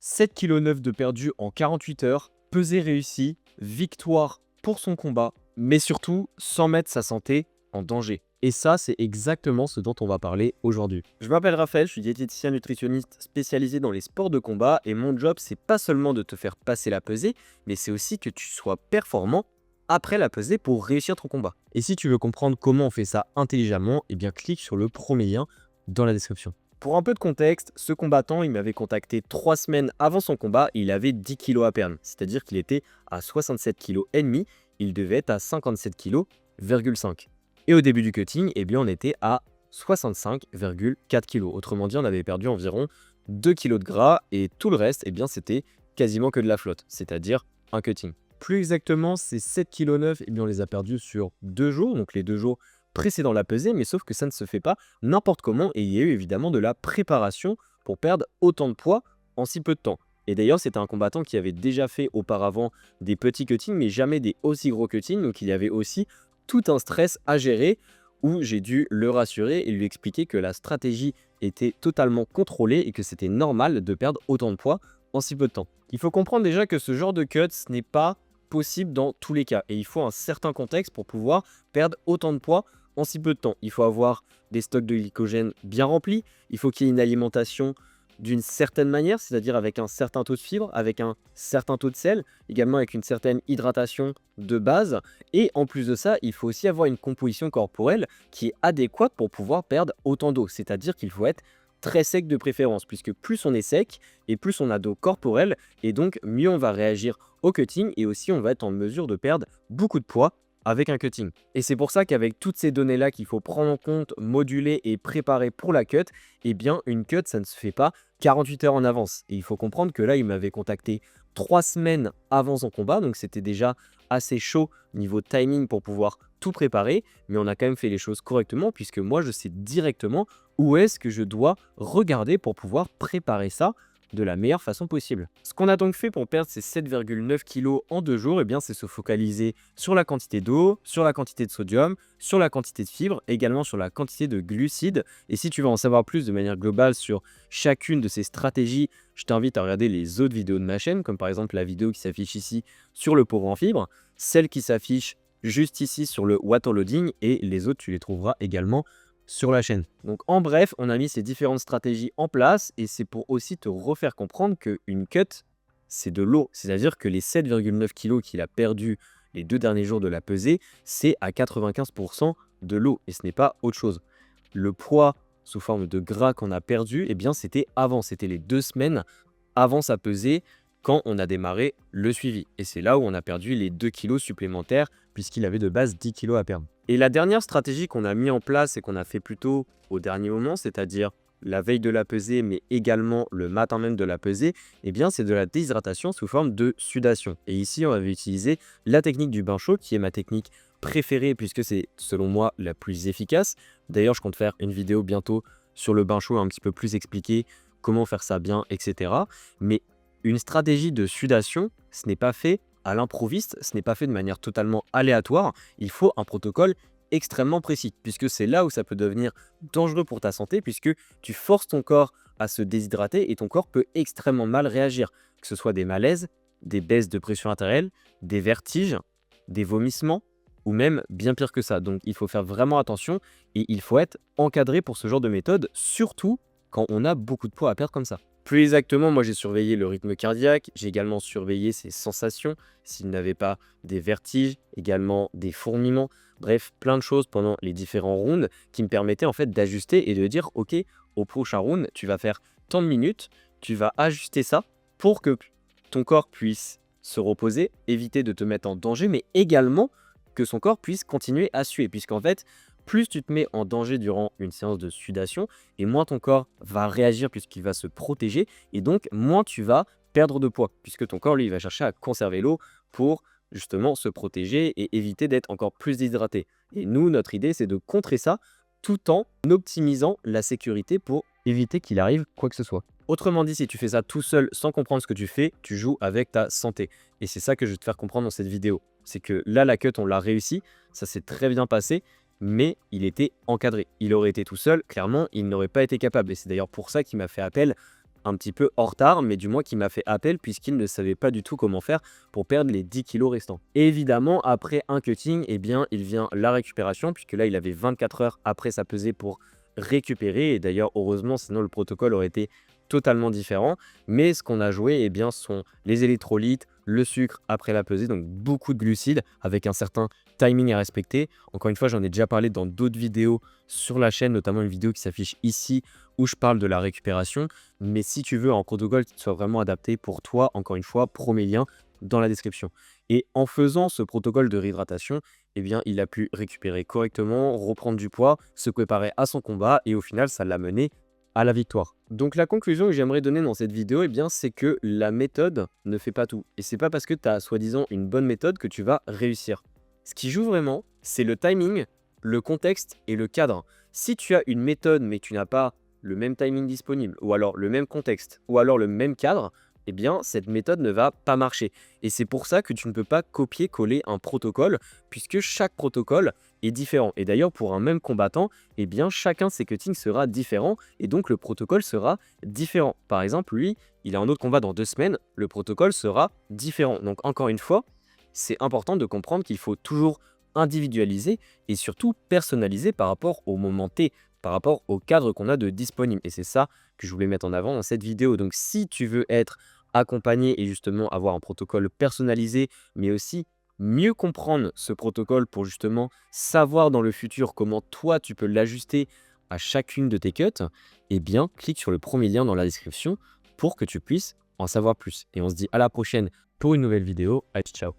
7,9 kg de perdu en 48 heures, pesée réussie, victoire pour son combat, mais surtout sans mettre sa santé en danger. Et ça, c'est exactement ce dont on va parler aujourd'hui. Je m'appelle Raphaël, je suis diététicien nutritionniste spécialisé dans les sports de combat et mon job, c'est pas seulement de te faire passer la pesée, mais c'est aussi que tu sois performant après la pesée pour réussir ton combat. Et si tu veux comprendre comment on fait ça intelligemment, eh bien clique sur le premier lien dans la description. Pour un peu de contexte, ce combattant, il m'avait contacté 3 semaines avant son combat et il avait 10 kilos à perdre. C'est-à-dire qu'il était à 67 kg et demi, il devait être à 57 kg,5 kg. Et au début du cutting, eh bien, on était à 65,4 kg. Autrement dit, on avait perdu environ 2 kg de gras et tout le reste, eh bien, c'était quasiment que de la flotte, c'est-à-dire un cutting. Plus exactement, ces 7,9 kg, eh bien, on les a perdus sur 2 jours, donc les 2 jours précédant la pesée, mais sauf que ça ne se fait pas n'importe comment et il y a eu évidemment de la préparation pour perdre autant de poids en si peu de temps. Et d'ailleurs, c'était un combattant qui avait déjà fait auparavant des petits cuttings, mais jamais des aussi gros cuttings, donc il y avait aussi tout un stress à gérer où j'ai dû le rassurer et lui expliquer que la stratégie était totalement contrôlée et que c'était normal de perdre autant de poids en si peu de temps. Il faut comprendre déjà que ce genre de cut, ce n'est pas possible dans tous les cas et il faut un certain contexte pour pouvoir perdre autant de poids en si peu de temps. Il faut avoir des stocks de glycogène bien remplis, il faut qu'il y ait une alimentation d'une certaine manière, c'est-à-dire avec un certain taux de fibres, avec un certain taux de sel, également avec une certaine hydratation de base. Et en plus de ça, il faut aussi avoir une composition corporelle qui est adéquate pour pouvoir perdre autant d'eau. C'est-à-dire qu'il faut être très sec de préférence, puisque plus on est sec et plus on a d'eau corporelle, et donc mieux on va réagir au cutting et aussi on va être en mesure de perdre beaucoup de poids avec un cutting. Et c'est pour ça qu'avec toutes ces données-là qu'il faut prendre en compte, moduler et préparer pour la cut, eh bien une cut, ça ne se fait pas 48 heures en avance. Et il faut comprendre que là, il m'avait contacté 3 semaines avant son combat, donc c'était déjà assez chaud niveau timing pour pouvoir tout préparer, mais on a quand même fait les choses correctement puisque moi, je sais directement où est-ce que je dois regarder pour pouvoir préparer ça de la meilleure façon possible. Ce qu'on a donc fait pour perdre ces 7,9 kg en 2 jours, eh bien, c'est se focaliser sur la quantité d'eau, sur la quantité de sodium, sur la quantité de fibres, également sur la quantité de glucides. Et si tu veux en savoir plus de manière globale sur chacune de ces stratégies, je t'invite à regarder les autres vidéos de ma chaîne, comme par exemple la vidéo qui s'affiche ici sur le pauvre en fibres, celle qui s'affiche juste ici sur le water loading et les autres, tu les trouveras également sur la chaîne. Donc en bref, on a mis ces différentes stratégies en place et c'est pour aussi te refaire comprendre qu'une cut, c'est de l'eau. C'est-à-dire que les 7,9 kg qu'il a perdu les 2 derniers jours de la pesée, c'est à 95% de l'eau et ce n'est pas autre chose. Le poids sous forme de gras qu'on a perdu, eh bien c'était avant, c'était les 2 semaines avant sa pesée quand on a démarré le suivi. Et c'est là où on a perdu les 2 kg supplémentaires puisqu'il avait de base 10 kg à perdre. Et la dernière stratégie qu'on a mis en place et qu'on a fait plutôt au dernier moment, c'est-à-dire la veille de la pesée, mais également le matin même de la pesée, eh bien c'est de la déshydratation sous forme de sudation. Et ici, on avait utilisé la technique du bain chaud, qui est ma technique préférée puisque c'est selon moi la plus efficace. D'ailleurs, je compte faire une vidéo bientôt sur le bain chaud, un petit peu plus expliquer comment faire ça bien, etc. Mais une stratégie de sudation, ce n'est pas fait à l'improviste, ce n'est pas fait de manière totalement aléatoire. Il faut un protocole extrêmement précis, puisque c'est là où ça peut devenir dangereux pour ta santé, puisque tu forces ton corps à se déshydrater et ton corps peut extrêmement mal réagir, que ce soit des malaises, des baisses de pression artérielle, des vertiges, des vomissements, ou même bien pire que ça. Donc il faut faire vraiment attention et il faut être encadré pour ce genre de méthode, surtout quand on a beaucoup de poids à perdre comme ça. Plus exactement, moi j'ai surveillé le rythme cardiaque, j'ai également surveillé ses sensations, s'il n'avait pas des vertiges, également des fourmillements, bref, plein de choses pendant les différents rounds qui me permettaient en fait d'ajuster et de dire ok, au prochain round, tu vas faire tant de minutes, tu vas ajuster ça pour que ton corps puisse se reposer, éviter de te mettre en danger, mais également que son corps puisse continuer à suer, puisqu'en fait, plus tu te mets en danger durant une séance de sudation, et moins ton corps va réagir puisqu'il va se protéger, et donc moins tu vas perdre de poids, puisque ton corps, lui, il va chercher à conserver l'eau pour justement se protéger et éviter d'être encore plus déshydraté. Et nous, notre idée, c'est de contrer ça tout en optimisant la sécurité pour éviter qu'il arrive quoi que ce soit. Autrement dit, si tu fais ça tout seul sans comprendre ce que tu fais, tu joues avec ta santé. Et c'est ça que je vais te faire comprendre dans cette vidéo. C'est que là, la cut, on l'a réussi, ça s'est très bien passé, mais il était encadré. Il aurait été tout seul, clairement, il n'aurait pas été capable. Et c'est d'ailleurs pour ça qu'il m'a fait appel un petit peu en retard, mais du moins qui m'a fait appel puisqu'il ne savait pas du tout comment faire pour perdre les 10 kilos restants. Et évidemment, après un cutting, eh bien, il vient la récupération, puisque là, il avait 24 heures après sa pesée pour récupérer. Et d'ailleurs, heureusement, sinon le protocole aurait été totalement différent. Mais ce qu'on a joué, eh bien, sont les électrolytes, le sucre après la pesée, donc beaucoup de glucides avec un certain timing à respecter. Encore une fois, j'en ai déjà parlé dans d'autres vidéos sur la chaîne, notamment une vidéo qui s'affiche ici où je parle de la récupération. Mais si tu veux un protocole qui soit vraiment adapté pour toi, encore une fois, promets lien dans la description. Et en faisant ce protocole de réhydratation, eh bien, il a pu récupérer correctement, reprendre du poids, se préparer à son combat et au final, ça l'a mené à la victoire. Donc la conclusion que j'aimerais donner dans cette vidéo, eh bien, c'est que la méthode ne fait pas tout. Et c'est pas parce que tu as soi-disant une bonne méthode que tu vas réussir. Ce qui joue vraiment, c'est le timing, le contexte et le cadre. Si tu as une méthode mais tu n'as pas le même timing disponible, ou alors le même contexte, ou alors le même cadre, eh bien, cette méthode ne va pas marcher. Et c'est pour ça que tu ne peux pas copier-coller un protocole, puisque chaque protocole est différent. Et d'ailleurs, pour un même combattant, eh bien, chacun de ses cuttings sera différent, et donc le protocole sera différent. Par exemple, lui, il a un autre combat dans 2 semaines, le protocole sera différent. Donc, encore une fois, c'est important de comprendre qu'il faut toujours individualiser et surtout personnaliser par rapport au moment T, par rapport au cadre qu'on a de disponible. Et c'est ça que je voulais mettre en avant dans cette vidéo. Donc si tu veux être accompagné et justement avoir un protocole personnalisé, mais aussi mieux comprendre ce protocole pour justement savoir dans le futur comment toi tu peux l'ajuster à chacune de tes cuts, eh bien clique sur le premier lien dans la description pour que tu puisses en savoir plus. Et on se dit à la prochaine pour une nouvelle vidéo. Allez, ciao.